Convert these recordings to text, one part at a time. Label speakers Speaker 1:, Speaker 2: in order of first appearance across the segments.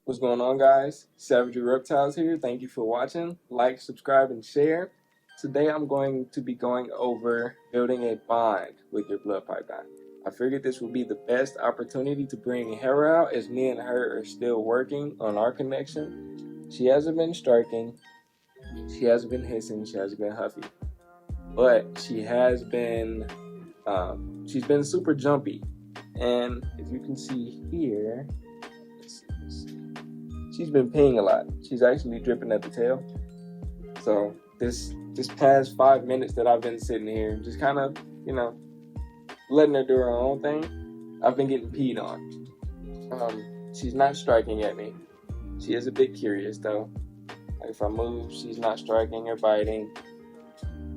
Speaker 1: What's going on, guys? Savagery Reptiles here. Thank you for watching. Like, subscribe, and share. Today I'm going to be going over building a bond with your blood python. I figured this would be the best opportunity to bring her out as me and her are still working on our connection. She hasn't been striking, she hasn't been hissing, she hasn't been huffy, but she's been super jumpy. And if you can see here, she's been peeing a lot. She's actually dripping at the tail. So this past 5 minutes that I've been sitting here, just kind of, letting her do her own thing, I've been getting peed on. She's not striking at me. She is a bit curious though. Like if I move, she's not striking or biting,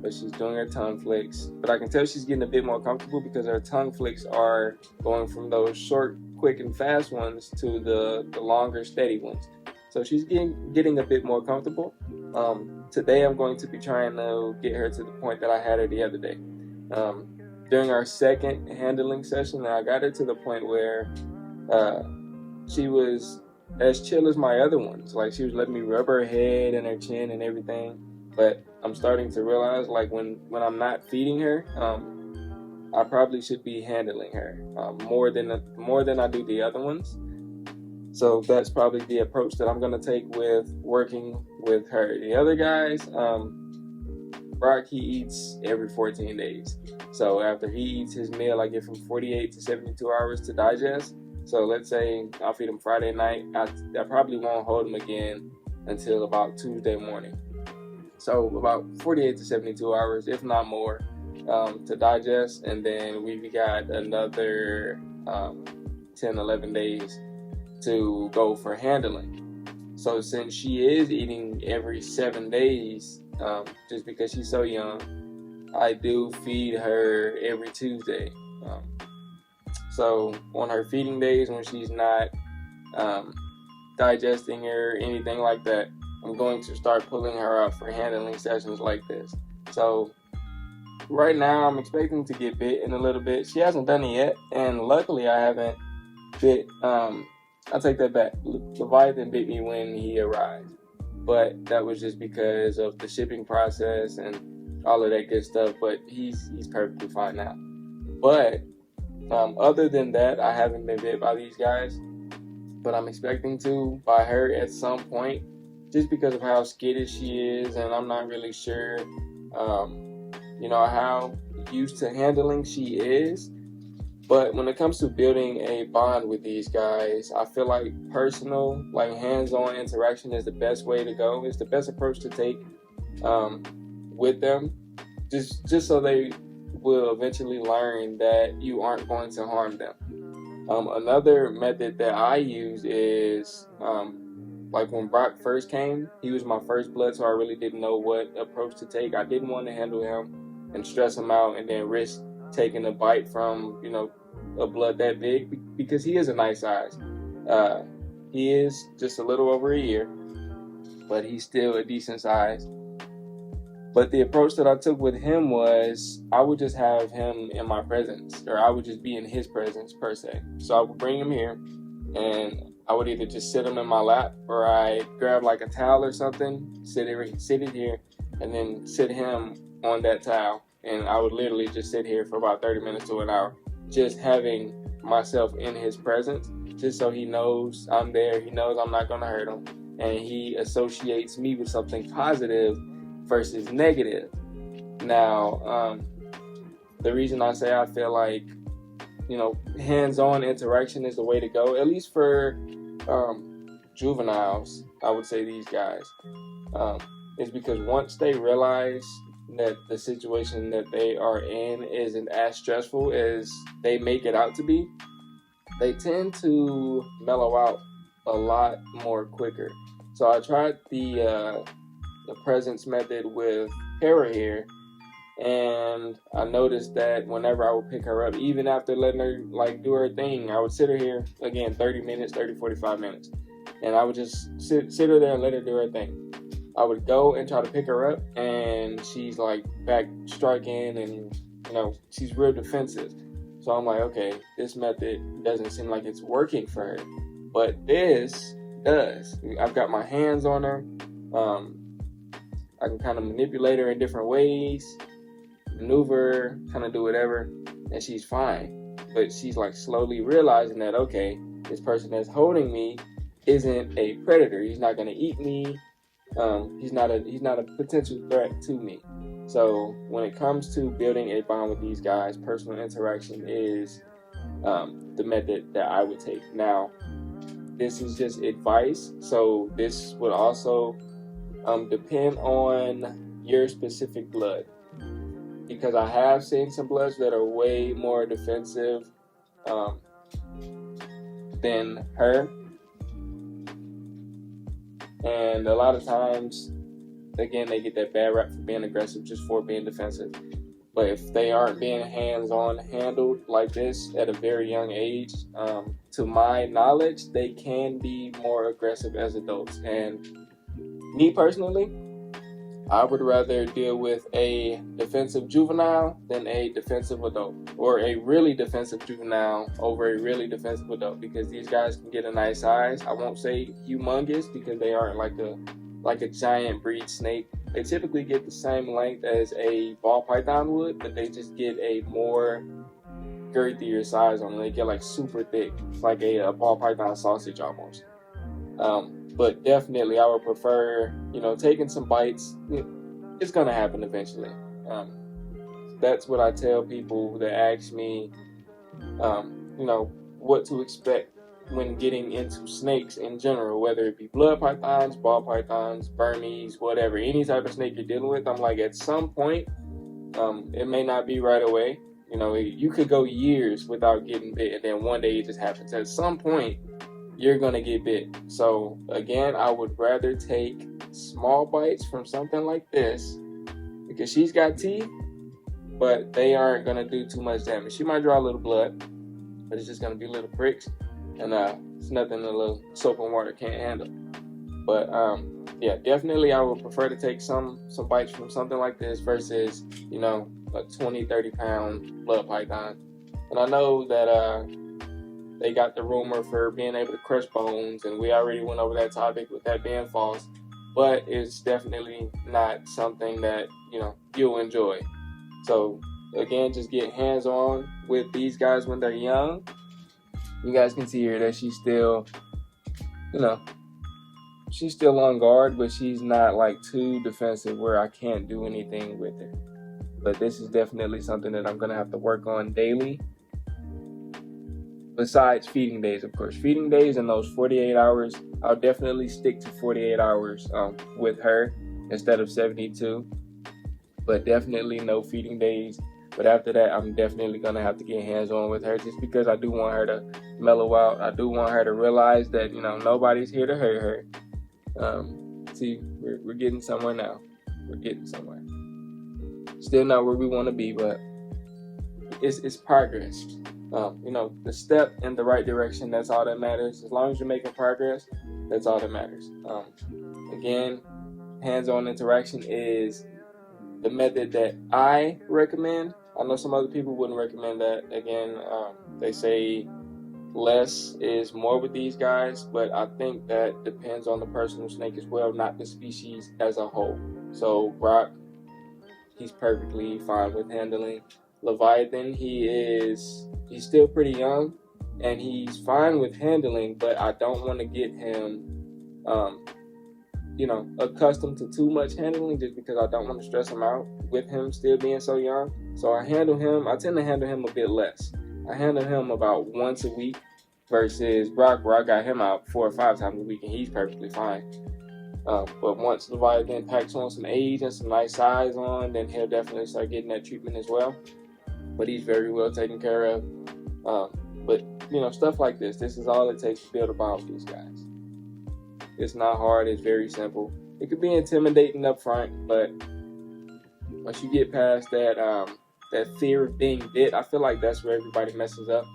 Speaker 1: but she's doing her tongue flicks. But I can tell she's getting a bit more comfortable because her tongue flicks are going from those short, quick, and fast ones to the longer, steady ones. So she's getting a bit more comfortable. Today I'm going to be trying to get her to the point that I had her the other day. During our second handling session, I got her to the point where she was as chill as my other ones. Like she was letting me rub her head and her chin and everything. But I'm starting to realize, like when I'm not feeding her, I probably should be handling her more than I do the other ones. So that's probably the approach that I'm going to take with working with her. The other guys, Brock, he eats every 14 days. So after he eats his meal, I give him 48 to 72 hours to digest. So let's say I'll feed him Friday night. I probably won't hold him again until about Tuesday morning. So about 48 to 72 hours, if not more, to digest. And then we've got another 10, 11 days to go for handling. So since she is eating every 7 days, just because she's so young, I do feed her every Tuesday. So on her feeding days, when she's not digesting or anything like that, I'm going to start pulling her up for handling sessions like this. So right now I'm expecting to get bit in a little bit. She hasn't done it yet, and luckily I haven't bit. I take that back. Leviathan bit me when he arrived, but that was just because of the shipping process and all of that good stuff. But he's perfectly fine now. But other than that, I haven't been bit by these guys, but I'm expecting to by her at some point, just because of how skittish she is, and I'm not really sure, how used to handling she is. But when it comes to building a bond with these guys, I feel like personal, like hands-on interaction is the best way to go. It's the best approach to take with them, just so they will eventually learn that you aren't going to harm them. Another method that I use is like when Brock first came, he was my first blood, so I really didn't know what approach to take. I didn't want to handle him and stress him out and then risk taking a bite from, a blood that big, because he is a nice size. He is just a little over a year, but he's still a decent size. But the approach that I took with him was I would just have him in my presence, or I would just be in his presence per se. So I would bring him here, and I would either just sit him in my lap, or I grab like a towel or something, sit it here, and then sit him on that towel. And I would literally just sit here for about 30 minutes to an hour, just having myself in his presence, just so he knows I'm there, he knows I'm not going to hurt him, and he associates me with something positive versus negative. Now, the reason I say I feel like, hands-on interaction is the way to go, at least for juveniles, I would say these guys, is because once they realize that the situation that they are in isn't as stressful as they make it out to be, they tend to mellow out a lot more quicker. So I tried the presence method with Hera here, and I noticed that whenever I would pick her up, even after letting her do her thing, I would sit her here again 45 minutes, and I would just sit her there and let her do her thing. I would go and try to pick her up, and she's back striking, and she's real defensive. So I'm like, okay, this method doesn't seem like it's working for her. But this does. I've got my hands on her. I can kind of manipulate her in different ways, maneuver, kind of do whatever, and she's fine. But she's like slowly realizing that, okay, this person that's holding me isn't a predator. He's not going to eat me. He's not a potential threat to me. So when it comes to building a bond with these guys, personal interaction is the method that I would take. Now, this is just advice, so this would also depend on your specific blood, because I have seen some bloods that are way more defensive than her, and a lot of times, again, they get that bad rap for being aggressive just for being defensive. But if they aren't being hands-on handled like this at a very young age, to my knowledge, they can be more aggressive as adults. And me personally, I would rather deal with a defensive juvenile than a defensive adult, or a really defensive juvenile over a really defensive adult, because these guys can get a nice size. I won't say humongous because they aren't like a giant breed snake. They typically get the same length as a ball python would, but they just get a more girthier size on them. They get like super thick. It's like a ball python sausage almost. But definitely I would prefer, taking some bites. It's going to happen eventually. That's what I tell people that ask me, what to expect when getting into snakes in general, whether it be blood pythons, ball pythons, Burmese, whatever, any type of snake you're dealing with. I'm like, at some point, it may not be right away. You could go years without getting bit, and then one day it just happens. At some point, you're going to get bit. So again, I would rather take small bites from something like this, because she's got teeth, but they aren't going to do too much damage. She might draw a little blood, but it's just going to be little pricks. And it's nothing a little soap and water can't handle. But yeah, definitely I would prefer to take some bites from something like this versus, a 20, 30 pound blood python. And I know that they got the rumor for being able to crush bones, and we already went over that topic with that being false. But it's definitely not something that, you'll enjoy. So again, just get hands-on with these guys when they're young. You guys can see here that she's still, she's still on guard, but she's not like too defensive where I can't do anything with her. But this is definitely something that I'm going to have to work on daily. Besides feeding days, of course. Feeding days in those 48 hours, I'll definitely stick to 48 hours with her instead of 72. But definitely no feeding days. But after that, I'm definitely going to have to get hands-on with her, just because I do want her to mellow out. I do want her to realize that, nobody's here to hurt her. See, we're getting somewhere now. We're getting somewhere. Still not where we want to be, but it's progress. The step in the right direction, that's all that matters. As long as you're making progress, that's all that matters. Again, hands-on interaction is the method that I recommend. I know some other people wouldn't recommend that. Again, they say less is more with these guys, but I think that depends on the personal snake as well, not the species as a whole. So Brock, he's perfectly fine with handling. Leviathan, he's still pretty young, and he's fine with handling, but I don't want to get him accustomed to too much handling, just because I don't want to stress him out with him still being so young. So I tend to handle him a bit less. I handle him about once a week versus Brock, where I got him out 4 or 5 times a week, and he's perfectly fine. But once Leviathan packs on some age and some nice size on, then he'll definitely start getting that treatment as well. But he's very well taken care of. But stuff like this is all it takes to build a bond with these guys. It's not hard. It's very simple. It could be intimidating up front, but once you get past that fear of being bit, I feel like that's where everybody messes up.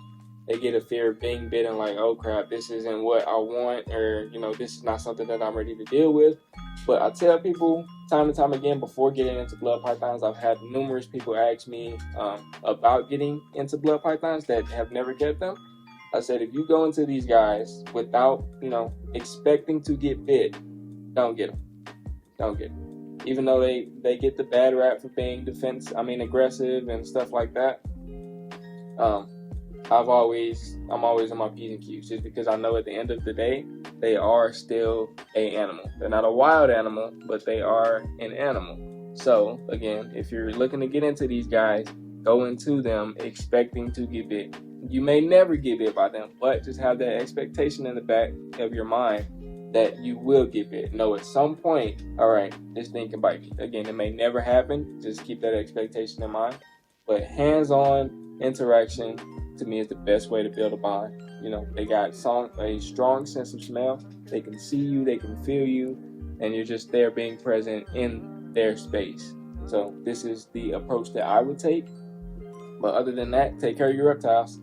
Speaker 1: They get a fear of being bit and like, oh crap, this isn't what I want, or this is not something that I'm ready to deal with. But I tell people time and time again, before getting into blood pythons, I've had numerous people ask me about getting into blood pythons that have never kept them. I said, if you go into these guys without, expecting to get bit, don't get them. Don't get them. Even though they get the bad rap for being aggressive and stuff like that. I'm always on my P's and Q's, just because I know at the end of the day, they are still an animal. They're not a wild animal, but they are an animal. So again, if you're looking to get into these guys, go into them expecting to get bit. You may never get bit by them, but just have that expectation in the back of your mind that you will get bit. Know at some point, all right, this thing can bite me. Again, it may never happen. Just keep that expectation in mind. But hands-on interaction, to me, is the best way to build a bond. They got a strong sense of smell. They can see you, they can feel you, and you're just there being present in their space. So this is the approach that I would take. But other than that, take care of your reptiles.